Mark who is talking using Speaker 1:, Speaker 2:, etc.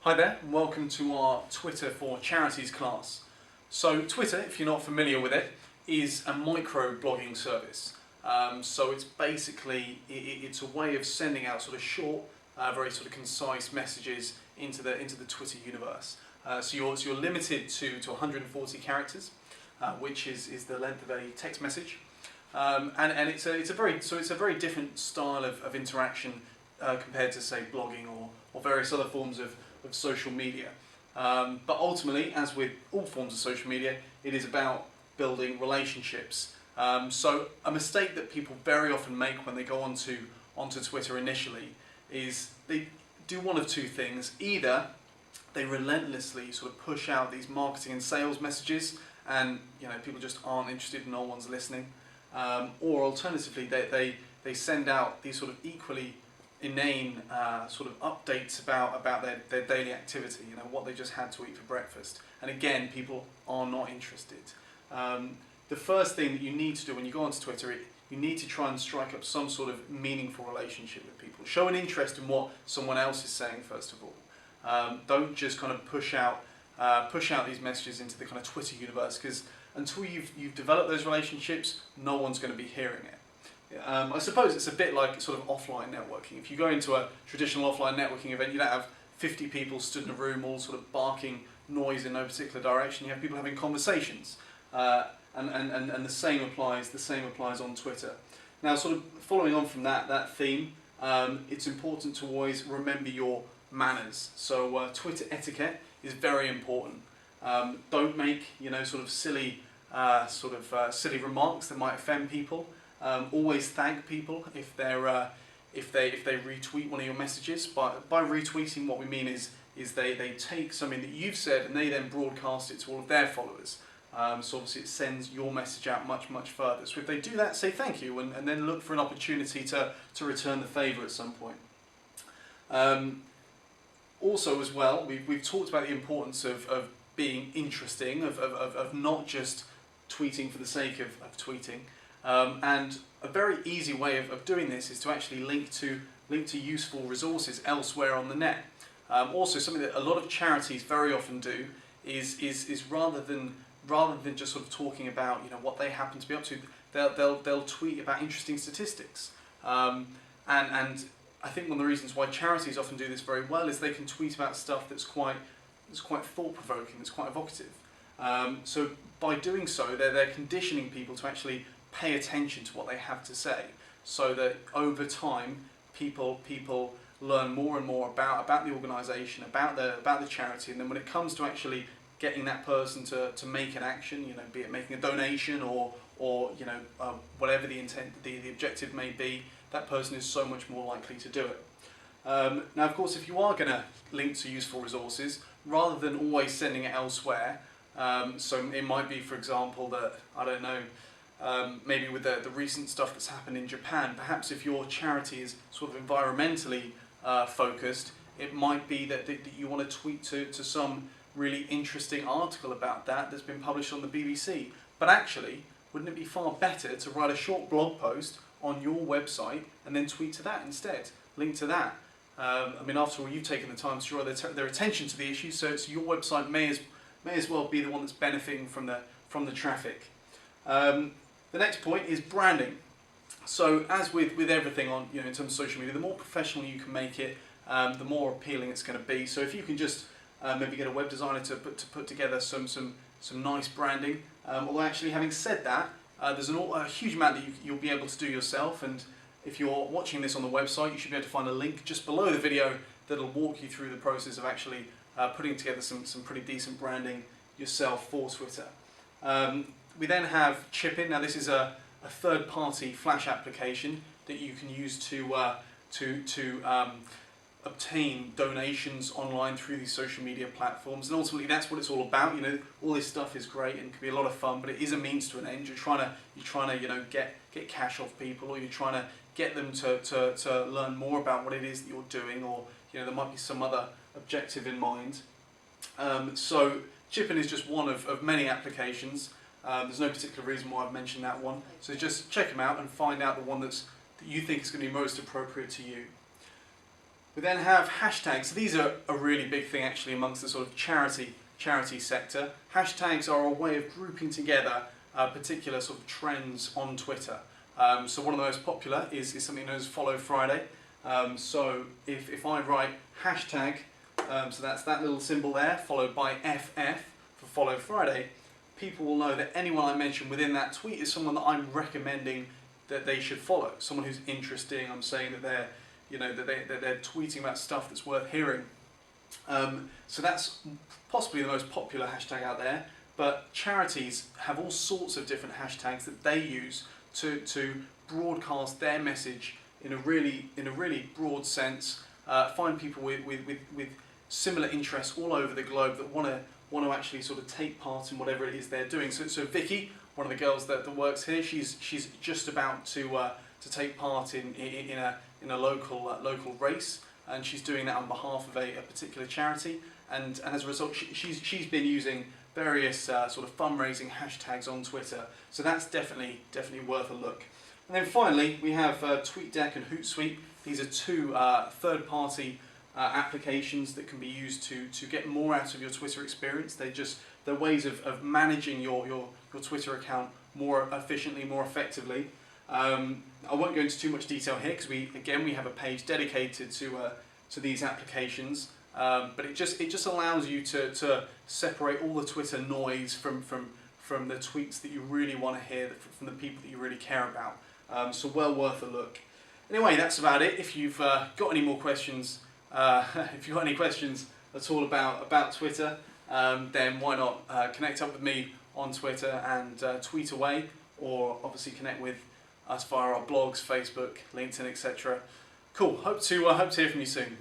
Speaker 1: Hi there, and welcome to our Twitter for Charities class. So Twitter, if you're not familiar with it, is a micro-blogging service. So it's basically, it's a way of sending out sort of short, very sort of concise messages into the Twitter universe. So you're limited to 140 characters, which is the length of a text message. And it's a very different style of interaction compared to, say, blogging or various other forms of social media. But ultimately, as with all forms of social media, it is about building relationships. So a mistake that people very often make when they go onto Twitter initially is they do one of two things. Either they relentlessly sort of push out these marketing and sales messages, and people just aren't interested, no one's listening. Or alternatively, they send out these sort of equally inane sort of updates about their daily activity, what they just had to eat for breakfast. And again, people are not interested. The first thing that you need to do when you go onto Twitter, you need to try and strike up some sort of meaningful relationship with people. Show an interest in what someone else is saying, first of all. Don't just kind of push out these messages into the kind of Twitter universe, because until you've developed those relationships, no one's going to be hearing it. I suppose it's a bit like sort of offline networking. If you go into a traditional offline networking event, you don't have 50 people stood in a room all sort of barking noise in no particular direction. You have people having conversations, and the same applies on Twitter. Now, sort of following on from that theme, it's important to always remember your manners. So Twitter etiquette is very important. Don't make sort of silly remarks that might offend people. Always thank people if they retweet one of your messages. By retweeting, what we mean is they take something that you've said and they then broadcast it to all of their followers. So obviously it sends your message out much further. So if they do that, say thank you, and then look for an opportunity to return the favour at some point. Also as well, we've talked about the importance of being interesting, of not just tweeting for the sake of tweeting. And a very easy way of doing this is to actually link to useful resources elsewhere on the net. Also, something that a lot of charities very often do is rather than just sort of talking about what they happen to be up to, they'll tweet about interesting statistics. And I think one of the reasons why charities often do this very well is they can tweet about stuff that's quite thought-provoking, that's quite evocative. So by doing so, they're conditioning people to actually pay attention to what they have to say, so that over time people learn more and more about the organisation, about the charity, and then when it comes to actually getting that person to make an action, be it making a donation or whatever the intent, the objective may be, that person is so much more likely to do it. Now, of course, if you are going to link to useful resources, rather than always sending it elsewhere, so it might be, for example, that, I don't know, maybe with the recent stuff that's happened in Japan, perhaps if your charity is sort of environmentally focused, it might be that you want to tweet to some really interesting article about that's been published on the BBC. But actually, wouldn't it be far better to write a short blog post on your website and then tweet to that instead, link to that? I mean, after all, you've taken the time to draw their attention to the issue, so your website may as well be the one that's benefiting from the traffic. The next point is branding. So as with everything on in terms of social media, the more professional you can make it, the more appealing it's going to be. So if you can just maybe get a web designer to put together some nice branding. Although actually, having said that, there's a huge amount that you'll be able to do yourself. And if you're watching this on the website, you should be able to find a link just below the video that'll walk you through the process of actually putting together some pretty decent branding yourself for Twitter. We then have Chipin. Now, this is a third-party Flash application that you can use to obtain donations online through these social media platforms, and ultimately that's what it's all about. All this stuff is great and can be a lot of fun, but it is a means to an end. You're trying to get cash off people, or you're trying to get them to learn more about what it is that you're doing, or there might be some other objective in mind. So Chipin is just one of many applications. There's no particular reason why I've mentioned that one, so just check them out and find out the one that you think is going to be most appropriate to you. We then have hashtags. So these are a really big thing actually amongst the sort of charity sector. Hashtags are a way of grouping together particular sort of trends on Twitter. So one of the most popular is something known as Follow Friday. So if I write hashtag, so that's that little symbol there, followed by FF for Follow Friday, people will know that anyone I mention within that tweet is someone that I'm recommending that they should follow. Someone who's interesting. I'm saying that they're, that they're tweeting about stuff that's worth hearing. So that's possibly the most popular hashtag out there. But charities have all sorts of different hashtags that they use to broadcast their message in a really broad sense. Find people with similar interests all over the globe that want to actually sort of take part in whatever it is they're doing. So Vicky, one of the girls that works here, she's just about to take part in a local race, and she's doing that on behalf of a particular charity. And as a result, she's been using various sort of fundraising hashtags on Twitter. So that's definitely worth a look. And then finally, we have TweetDeck and Hootsuite. These are two third-party applications that can be used to get more out of your Twitter experience. They're ways of managing your Twitter account more efficiently, more effectively. I won't go into too much detail here because we have a page dedicated to these applications. But it just allows you to separate all the Twitter noise from the tweets that you really want to hear, from the people that you really care about. So well worth a look. Anyway, that's about it. If you've got any more questions, if you've got any questions at all about Twitter, then why not connect up with me on Twitter and tweet away, or obviously connect with us via our blogs, Facebook, LinkedIn, etc. Cool. Hope to hear from you soon.